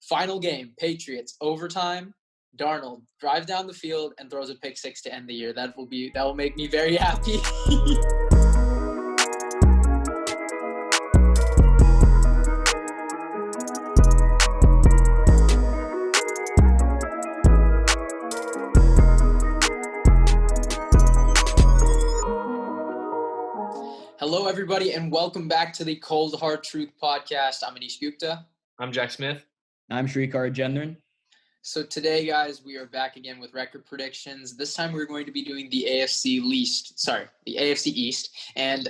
Final game, Patriots, overtime. Darnold drives down the field and throws a pick six to end the year. That will make me very happy. Hello, everybody, and welcome back to the Cold Hard Truth Podcast. I'm Anish Gupta. I'm Jack Smith. I'm Shrikar Gendran. So today, guys, we are back again with record predictions. This time we're going to be doing the AFC East. And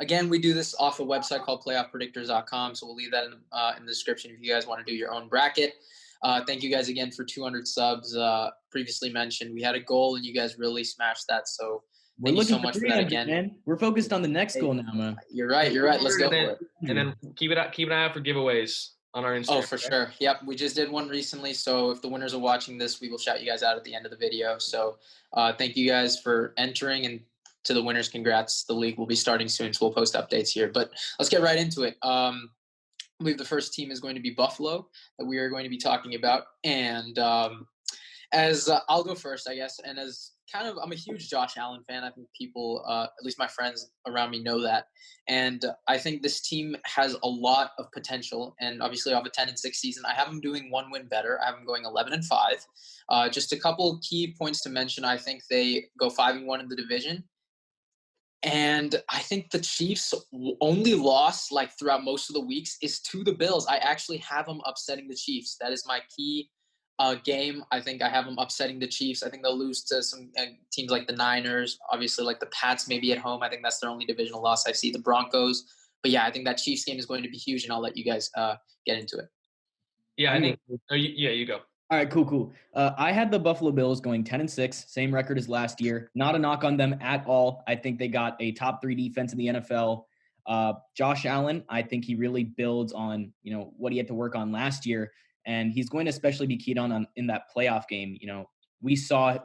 again, we do this off a website called playoffpredictors.com, so we'll leave that in the description if you guys want to do your own bracket. Thank you guys again for 200 subs. Previously mentioned, we had a goal, and you guys really smashed that, so thank you so much for that again. Man. We're focused on the next goal now, man. You're right. Let's go for it. And then keep an eye out for giveaways on our Instagram. Oh, for sure. Yep, we just did one recently, so if the winners are watching this, we will shout you guys out at the end of the video. So thank you guys for entering, and to the winners, congrats. The league will be starting soon, so we'll post updates here. But let's get right into it. I believe the first team is going to be Buffalo that we are going to be talking about. And as I'll go first, I guess, and as I'm a huge Josh Allen fan. I think people, at least my friends around me, know that. And I think this team has a lot of potential. And obviously, off a 10-6 season, I have them doing one win better. I have them going 11-5. Just a couple key points to mention. I think they go 5-1 in the division. And I think the Chiefs' only loss, throughout most of the weeks, is to the Bills. I actually have them upsetting the Chiefs. That is my key game. I think I have them upsetting the Chiefs. I think they'll lose to some teams like the Niners, obviously like the Pats maybe at home. I think that's their only divisional loss. I see the Broncos. But yeah, I think that Chiefs game is going to be huge, and I'll let you guys get into it. Yeah, I think you go. All right, cool. I had the Buffalo Bills going 10-6, same record as last year. Not a knock on them at all. I think they got a top 3 defense in the NFL. Josh Allen, I think he really builds on, what he had to work on last year. And he's going to especially be keyed on in that playoff game. We saw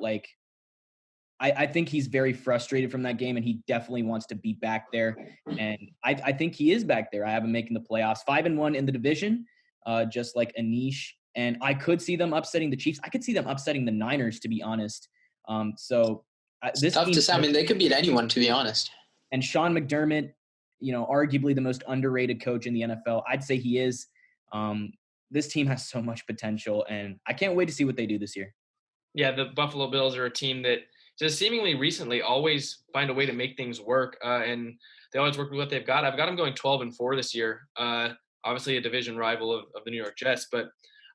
I think he's very frustrated from that game, and he definitely wants to be back there. And I think he is back there. I have him making the playoffs, 5-1 in the division, just like Anish. And I could see them upsetting the Chiefs. I could see them upsetting the Niners, to be honest. This tough to say. I mean, they could beat anyone, to be honest. And Sean McDermott, arguably the most underrated coach in the NFL. I'd say he is. This team has so much potential, and I can't wait to see what they do this year. Yeah, the Buffalo Bills are a team that just seemingly recently always find a way to make things work, and they always work with what they've got. I've got them going 12-4 this year, obviously a division rival of the New York Jets. But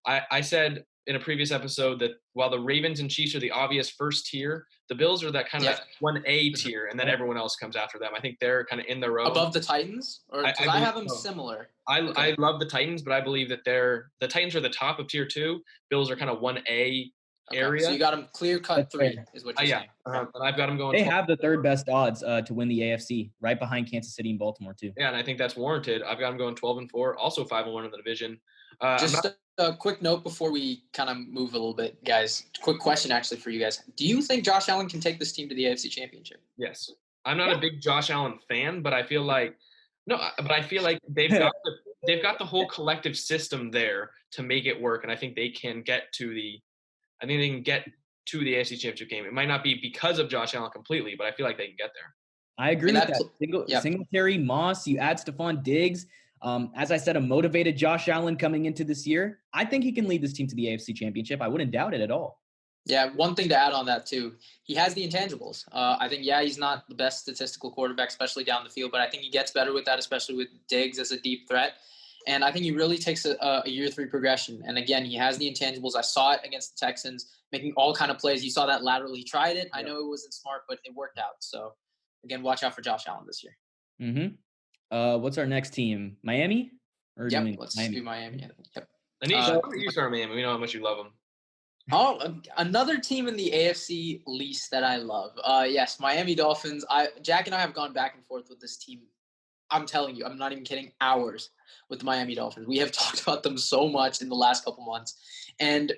I said in a previous episode that while the Ravens and Chiefs are the obvious first tier, the Bills are that kind of 1A tier, and then everyone else comes after them. I think they're kind of in their own. Above the Titans? Or I have them similar. I love the Titans, but I believe that the Titans are the top of tier 2. Bills are kind of 1A area. So you got them clear-cut 3 is what you're saying. And I've got them going. They have the third best odds to win the AFC, right behind Kansas City and Baltimore, too. Yeah, and I think that's warranted. I've got them going 12-4, also 5-1 in the division. Just a quick note before we kind of move a little bit, guys. Quick question, actually, for you guys. Do you think Josh Allen can take this team to the AFC Championship? Yes. I'm not a big Josh Allen fan, but I feel like they've got the whole collective system there to make it work, and I think they can get to the AFC Championship game. It might not be because of Josh Allen completely, but I feel like they can get there. I agree with that. Singletary, Moss, you add Stephon Diggs. As I said, a motivated Josh Allen coming into this year. I think he can lead this team to the AFC Championship. I wouldn't doubt it at all. Yeah, one thing to add on that, too. He has the intangibles. I think, he's not the best statistical quarterback, especially down the field, but I think he gets better with that, especially with Diggs as a deep threat. And I think he really takes a year 3 progression. And, again, he has the intangibles. I saw it against the Texans, making all kind of plays. You saw that laterally. He tried it. I know it wasn't smart, but it worked out. So, again, watch out for Josh Allen this year. Mm-hmm. What's our next team? Miami? Let's do Miami. Yep. Anish, you start Miami. We know how much you love them. Oh, another team in the AFC East that I love. Yes, Miami Dolphins. Jack and I have gone back and forth with this team. I'm telling you, I'm not even kidding, hours with the Miami Dolphins. We have talked about them so much in the last couple months. And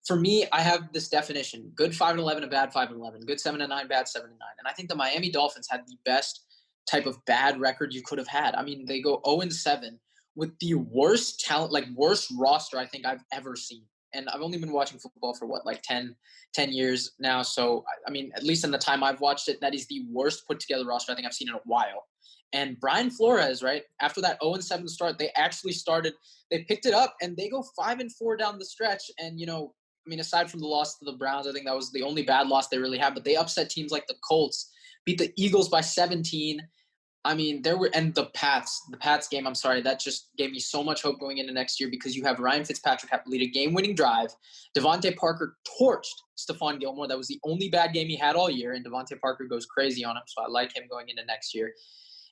for me, I have this definition: good 5-11, a bad 5-11, good 7-9, bad 7-9. And I think the Miami Dolphins had the best type of bad record you could have had. I mean, they go 0-7 with the worst talent, like worst roster I think I've ever seen. And I've only been watching football for what, like 10 years now. So, I mean, at least in the time I've watched it, that is the worst put together roster I think I've seen in a while. And Brian Flores, right, after that 0-7 start, they actually they picked it up and they go 5-4 down the stretch. And, I mean, aside from the loss to the Browns, I think that was the only bad loss they really had. But they upset teams like the Colts, beat the Eagles by 17. I mean, and the Pats game, I'm sorry, that just gave me so much hope going into next year because you have Ryan Fitzpatrick lead a game-winning drive. Devontae Parker torched Stephon Gilmore. That was the only bad game he had all year, and Devontae Parker goes crazy on him, so I like him going into next year.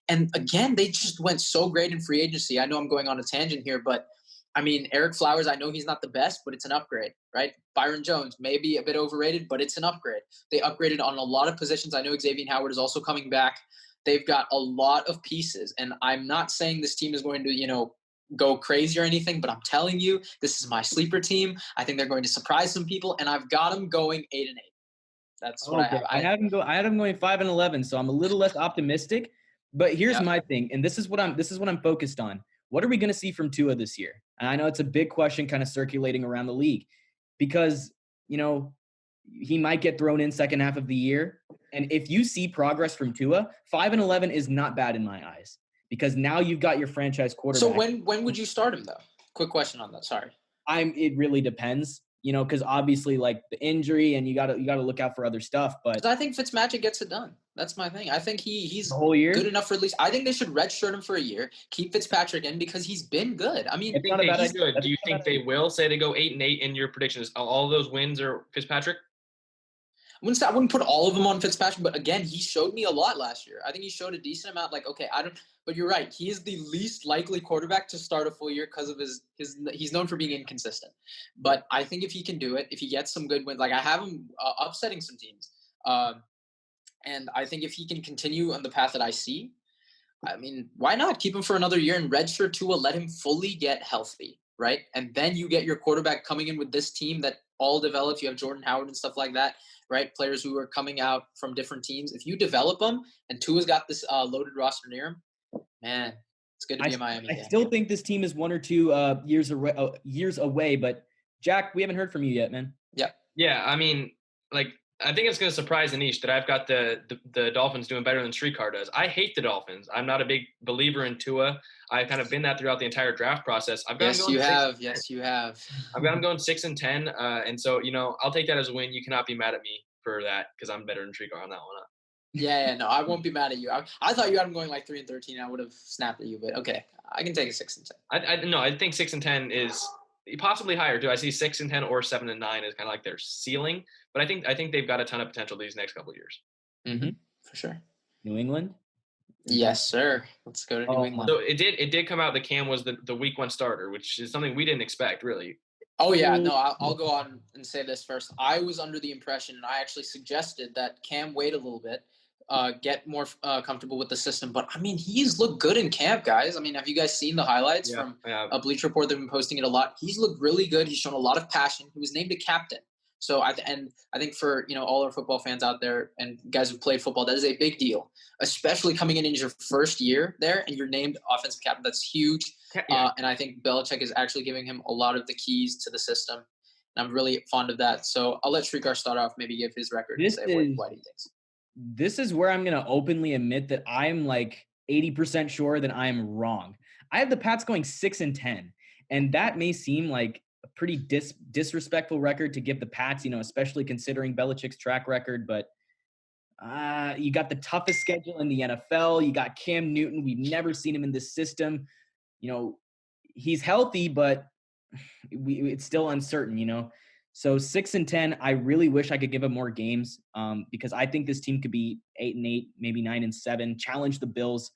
And again, they just went so great in free agency. I know I'm going on a tangent here, but I mean, Eric Flowers, I know he's not the best, but it's an upgrade, right? Byron Jones, maybe a bit overrated, but it's an upgrade. They upgraded on a lot of positions. I know Xavier Howard is also coming back. They've got a lot of pieces, and I'm not saying this team is going to, go crazy or anything, but I'm telling you, this is my sleeper team. I think they're going to surprise some people, and I've got them going 8-8. That's what I have. I had them going 5-11, so I'm a little less optimistic. But here's my thing, and this is what I'm focused on. What are we going to see from Tua this year? And I know it's a big question kind of circulating around the league because, he might get thrown in second half of the year. And if you see progress from Tua, 5-11 is not bad in my eyes because now you've got your franchise quarterback. So when would you start him though? Quick question on that. Sorry. It really depends, because obviously like the injury and you got to look out for other stuff. But I think Fitzmagic gets it done. That's my thing. I think he's the whole year good enough for at least. I think they should redshirt him for a year, keep Fitzpatrick in because he's been good. I mean, I think he's good. Do you think they will say they go 8-8 in your predictions? All of those wins are Fitzpatrick? I wouldn't put all of them on Fitzpatrick, but again, he showed me a lot last year. I think he showed a decent amount. Like, okay, but you're right. He is the least likely quarterback to start a full year because of he's known for being inconsistent. But I think if he can do it, if he gets some good wins, like I have him upsetting some teams. And I think if he can continue on the path that I see, I mean, why not keep him for another year and redshirt Tua, let him fully get healthy, right? And then you get your quarterback coming in with this team that all develops. You have Jordan Howard and stuff like that, right? Players who are coming out from different teams. If you develop them and Tua's got this loaded roster near him, man, it's good to be in Miami. I still think this team is 1 or 2 years away, but Jack, we haven't heard from you yet, man. Yeah. I mean, I think it's going to surprise Anish that I've got the Dolphins doing better than Streetcar does. I hate the Dolphins. I'm not a big believer in Tua. I've kind of been that throughout the entire draft process. Yes, you have. I've got them going 6-10, and so I'll take that as a win. You cannot be mad at me for that because I'm better than Streetcar on that one. Yeah, no, I won't be mad at you. I thought you had them going like 3-13. I would have snapped at you, but okay, I can take a 6-10. I think 6-10 is possibly higher. Do I see 6-10 or 7-9 is kind of like their ceiling? But I think they've got a ton of potential these next couple of years. Mm-hmm. For sure. New England? Yes, sir. Let's go to New England. So it did come out that Cam was the week 1 starter, which is something we didn't expect, really. Oh, yeah. No, I'll go on and say this first. I was under the impression, and I actually suggested that Cam wait a little bit, get more comfortable with the system. But, I mean, he's looked good in camp, guys. I mean, have you guys seen the highlights from a Bleacher Report? They've been posting it a lot. He's looked really good. He's shown a lot of passion. He was named a captain. So I think for all our football fans out there and guys who played football, that is a big deal, especially coming in your first year there and you're named offensive captain. That's huge. Yeah. And I think Belichick is actually giving him a lot of the keys to the system. And I'm really fond of that. So I'll let Shrikar start off, maybe give his record and say what he thinks. This is where I'm going to openly admit that I'm like 80% sure that I'm wrong. I have the Pats going 6-10, and that may seem like a pretty disrespectful record to give the Pats, especially considering Belichick's track record. But you got the toughest schedule in the NFL. You got Cam Newton. We've never seen him in this system. He's healthy, but it's still uncertain, So 6-10, I really wish I could give him more games because I think this team could be 8-8, maybe 9-7, challenge the Bills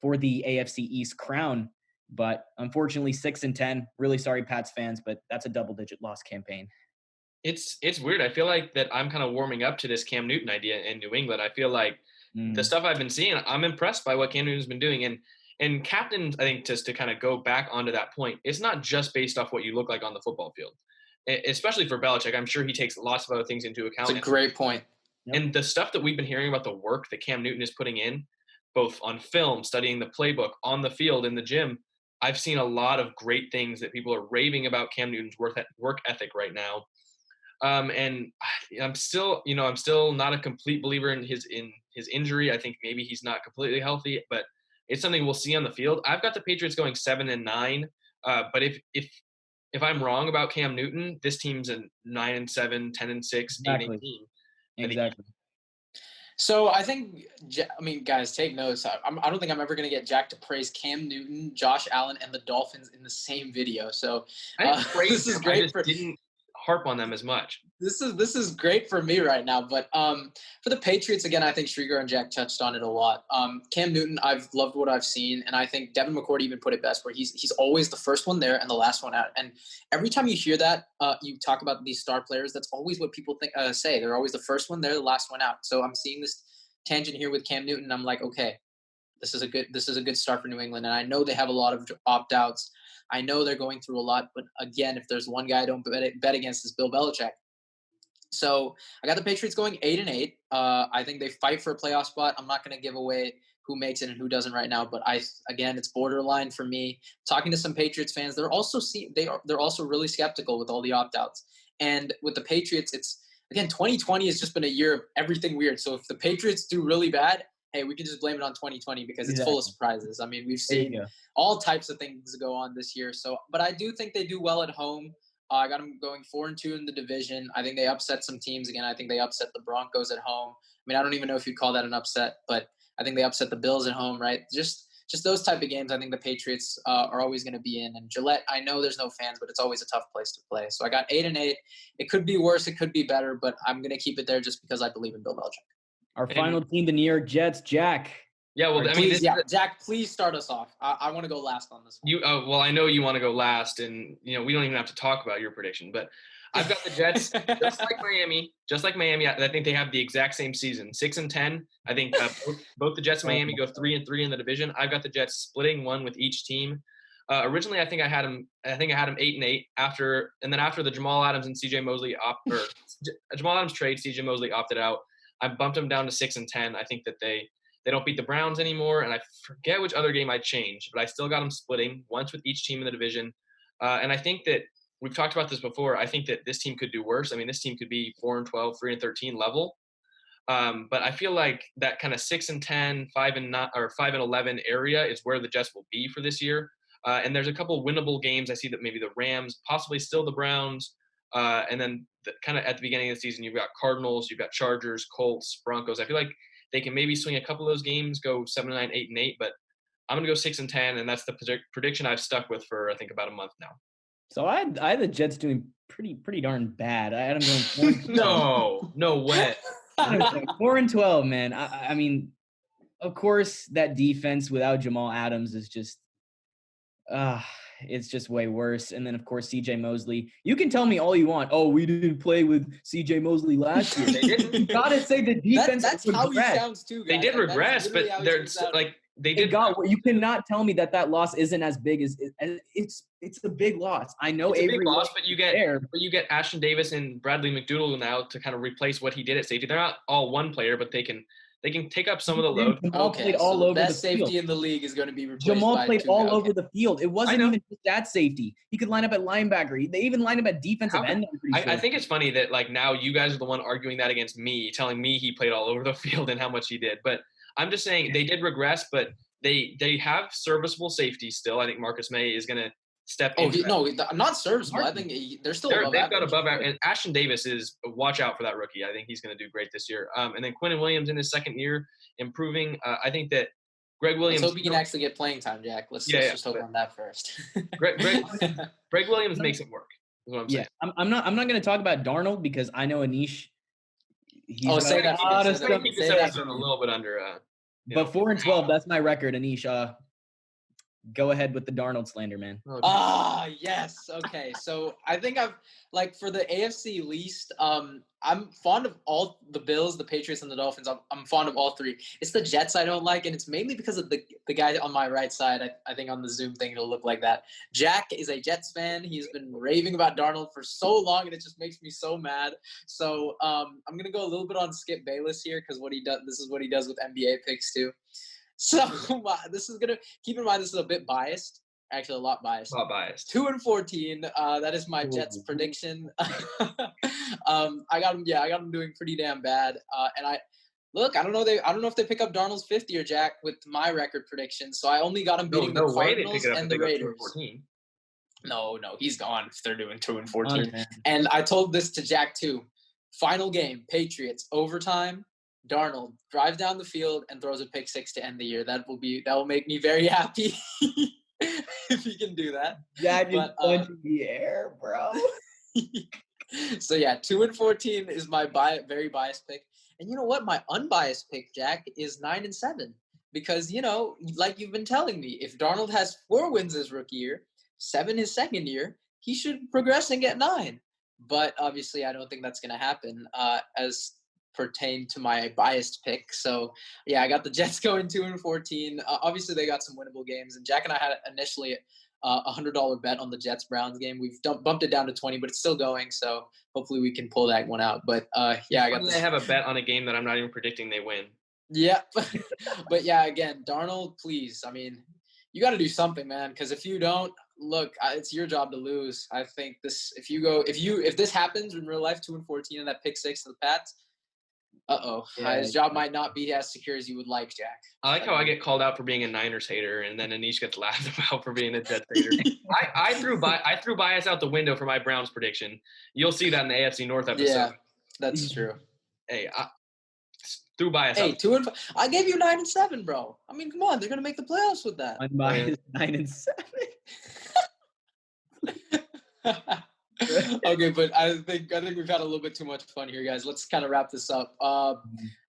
for the AFC East crown. But unfortunately, 6-10. Really sorry, Pats fans, but that's a double-digit loss campaign. It's weird. I feel like that I'm kind of warming up to this Cam Newton idea in New England. I feel like the stuff I've been seeing, I'm impressed by what Cam Newton's been doing. And captains, I think, just to kind of go back onto that point, it's not just based off what you look like on the football field. Especially for Belichick, I'm sure he takes lots of other things into account. It's a great point. And the stuff that we've been hearing about the work that Cam Newton is putting in, both on film, studying the playbook, on the field, in the gym, I've seen a lot of great things that people are raving about Cam Newton's work ethic right now. And I'm still, I'm still not a complete believer in his injury. I think maybe he's not completely healthy, but it's something we'll see on the field. I've got the Patriots going 7-9. But if I'm wrong about Cam Newton, this team's a 9-7, 10-6, 8-8 Exactly. team. Exactly. So I think, guys, take notes. I don't think I'm ever going to get Jack to praise Cam Newton, Josh Allen, and the Dolphins in the same video. So this is great. I just didn't harp on them as much. This is great for me right now. But for the Patriots, again, I think Srieger and Jack touched on it a lot. Cam Newton, I've loved what I've seen, and I think Devin McCourty even put it best, where he's always the first one there and the last one out. And every time you hear that, you talk about these star players, that's always what people say. They're always the first one there, the last one out. So I'm seeing this tangent here with Cam Newton. I'm like, okay, this is a good start for New England, and I know they have a lot of opt-outs. I know they're going through a lot, but again, if there's one guy I don't bet against, is Bill Belichick. So I got the Patriots going 8-8. I think they fight for a playoff spot. I'm not going to give away who makes it and who doesn't right now, but it's borderline for me. Talking to some Patriots fans, they're also really skeptical with all the opt-outs. And with the Patriots, it's again 2020 has just been a year of everything weird. So if the Patriots do really bad, hey, we can just blame it on 2020 because it's full of surprises. I mean, we've seen all types of things go on this year. So, but I do think they do well at home. I got them going 4-2 in the division. I think they upset some teams. Again, I think they upset the Broncos at home. I mean, I don't even know if you'd call that an upset, but I think they upset the Bills at home, right? Just those type of games, I think the Patriots are always going to be in. And Gillette, I know there's no fans, but it's always a tough place to play. So I got 8-8. It could be worse. It could be better, but I'm going to keep it there just because I believe in Bill Belichick. Our final team, the New York Jets. Jack. Yeah, well, I mean, Jack, please start us off. I want to go last on this one. Well, I know you want to go last, and we don't even have to talk about your prediction. But I've got the Jets just like Miami. I think they have the exact same season, 6-10. I think both the Jets and Miami go 3-3 in the division. I've got the Jets splitting one with each team. Originally, I think I had them 8-8 after the Jamal Adams and CJ Mosley Jamal Adams trade, CJ Mosley opted out. I bumped them down to 6-10. I think that they don't beat the Browns anymore, and I forget which other game I changed, but I still got them splitting once with each team in the division. And I think that we've talked about this before. I think that this team could do worse. I mean, this team could be 4-12, 3-13 level. But I feel like that kind of 6-10, 5-9, or 5-11 area is where the Jets will be for this year. And there's a couple winnable games. I see that maybe the Rams, possibly still the Browns. And then kind of at the beginning of the season, you've got Cardinals, you've got Chargers, Colts, Broncos. I feel like they can maybe swing a couple of those games, go 7-9, 8-8, but I'm going to go 6-10, and that's the prediction I've stuck with for, I think, about a month now. So I had the Jets doing pretty darn bad. I had them going no way. 4-12, man. I mean, of course, that defense without Jamal Adams is just it's just way worse. And then, of course, CJ Mosley. You can tell me all you want. Oh, we didn't play with CJ Mosley last year. They didn't. You got to say the defense. That's how he sounds too, guys. They did regress, but they're like they did. You cannot tell me that loss isn't as big as it's a big loss. I know it's Avery a big loss, but you get Ashton Davis and Bradley McDougall now to kind of replace what he did at safety. They're not all one player, but they can take up some of the load. Jamal played all over the best safety in the league is going to be replaced. Jamal played all over the field. It wasn't even just that safety. He could line up at linebacker. They even lined up at defensive end. I think it's funny that like now you guys are the one arguing that against me, telling me he played all over the field and how much he did. But I'm just saying they did regress, but they have serviceable safety still. I think Marcus May is going to step in. Not serviceable. I think they're still above average. They've got above average. And Ashton Davis is watch out for that rookie. I think he's going to do great this year. And then Quinnen Williams in his second year improving. I think that Greg Williams. Let's hope he can actually get playing time, Jack. Let's just hope on that first. Greg Williams makes it work. Is what I'm saying. I'm not going to talk about Darnold because I know Anish. Say that. Keep this episode a little bit under. But 4-12, that's my record, Anish. Go ahead with the Darnold slander, man. Yes. Okay. So I think for the AFC East, I'm fond of all the Bills, the Patriots, and the Dolphins. I'm fond of all three. It's the Jets I don't like, and it's mainly because of the guy on my right side. I think on the Zoom thing it'll look like that. Jack is a Jets fan. He's been raving about Darnold for so long, and it just makes me so mad. So I'm gonna go a little bit on Skip Bayless here because this is what he does with NBA picks too. So this is gonna keep in mind this is a bit biased. Actually, a lot biased. Not biased. 2-14. That is my Jets prediction. I got them doing pretty damn bad. And I don't know if they pick up Darnold's fifth year, Jack, with my record prediction. So I only got them beating the Cardinals and the Raiders. No, he's gone if they're doing 2-14. And I told this to Jack too. Final game, Patriots, overtime. Darnold drives down the field and throws a pick six to end the year. That will make me very happy if he can do that. Yeah, just punching the air, bro. So yeah, 2-14 is my very biased pick. And you know what? My unbiased pick, Jack, is 9-7. Because, like you've been telling me, if Darnold has 4 wins his rookie year, 7 his second year, he should progress and get 9. But obviously, I don't think that's going to happen as pertain to my biased pick. So, yeah, I got the Jets going 2-14. Obviously, they got some winnable games. And Jack and I had initially a $100 bet on the Jets-Browns game. We've bumped it down to 20, but it's still going. So hopefully we can pull that one out. But, yeah, I got this. I have a bet on a game that I'm not even predicting they win. Yeah. But, yeah, again, Darnold, please. I mean, you got to do something, man, because if you don't, look, it's your job to lose. I think if this happens in real life, 2-14 and that pick six to the Pats, his job might not be as secure as you would like, Jack. I like how I get called out for being a Niners hater, and then Anish gets laughed about for being a Jets hater. I threw bias out the window for my Browns prediction. You'll see that in the AFC North episode. Yeah, that's true. Hey, I threw bias out. 2-5. I gave you 9-7, bro. I mean, come on, they're gonna make the playoffs with that. Unbiased 9-7. Okay, but I think we've had a little bit too much fun here, guys. Let's kind of wrap this up.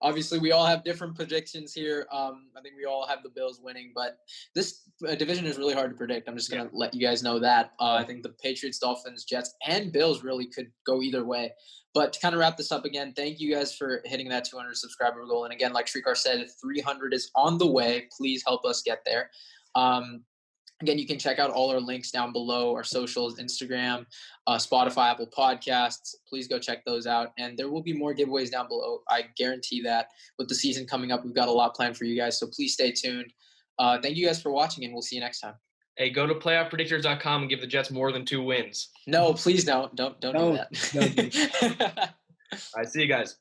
Obviously, we all have different predictions here. I think we all have the Bills winning, but this division is really hard to predict. I'm just going to let you guys know that. I think the Patriots, Dolphins, Jets, and Bills really could go either way. But to kind of wrap this up again, thank you guys for hitting that 200 subscriber goal. And again, like Shrikar said, 300 is on the way. Please help us get there. Again, you can check out all our links down below, our socials, Instagram, Spotify, Apple Podcasts. Please go check those out. And there will be more giveaways down below. I guarantee that. With the season coming up, we've got a lot planned for you guys. So please stay tuned. Thank you guys for watching, and we'll see you next time. Hey, go to playoffpredictors.com and give the Jets more than 2 wins. No, please don't. Don't do that. All right, see you guys.